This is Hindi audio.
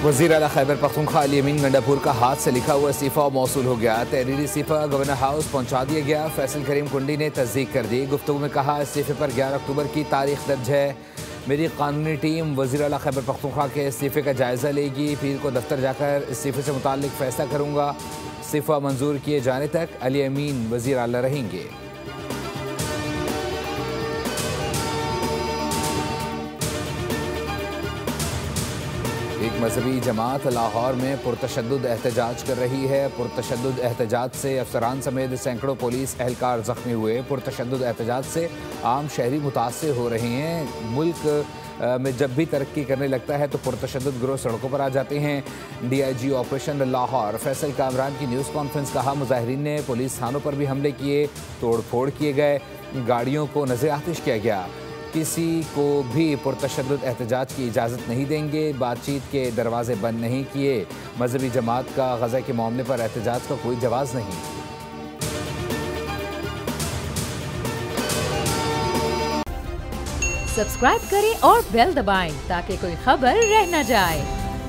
वज़ीर आला खैबर पख्तूनख्वा अली अमीन गंडापुर का हाथ से लिखा हुआ इस्तीफ़ा मौसूल हो गया। तहरीरी इस्तीफ़ा गवर्नर हाउस पहुंचा दिया गया। फैसल करीम कुंडी ने तस्दीक कर दी। गुफ्तगू में कहा, इस्तीफ़े पर 11 अक्टूबर की तारीख दर्ज है। मेरी कानूनी टीम वज़ीर आला खैबर पख्तूनख्वा के इस्तीफ़े का जायज़ा लेगी। पीर को दफ्तर जाकर इस्तीफ़े से मुताल्लिक फ़ैसला करूँगा। इस्तीफ़ा मंजूर किए जाने तक अली अमीन वज़ीर आला रहेंगे। एक मजहबी जमात लाहौर में पुरतशद्दुद एहतजाज कर रही है। पुरतशद्दुद एहतजाज से अफसरान समेत सैकड़ों पुलिस एहलकार जख्मी हुए। पुरतशद्दुद एहतजाज से आम शहरी मुतासर हो रहे हैं। मुल्क में जब भी तरक्की करने लगता है तो पुरतशद्दुद गिरोह सड़कों पर आ जाते हैं। DIG ऑपरेशन लाहौर फैसल कामरान की न्यूज़ कॉन्फ्रेंस कहा, मुजाहिरीन ने पुलिस थानों पर भी हमले किए, तोड़ फोड़ किए गए, गाड़ियों को नज़र आतिश किया गया। किसी को भी पुरतशद्दुद एहतजाज की इजाज़त नहीं देंगे। बातचीत के दरवाजे बंद नहीं किए। मजहबी जमात का गज़ा के मामले पर एहतजाज का कोई जवाज़ नहीं। सब्सक्राइब करें और बेल दबाएं ताकि कोई खबर रह न जाए।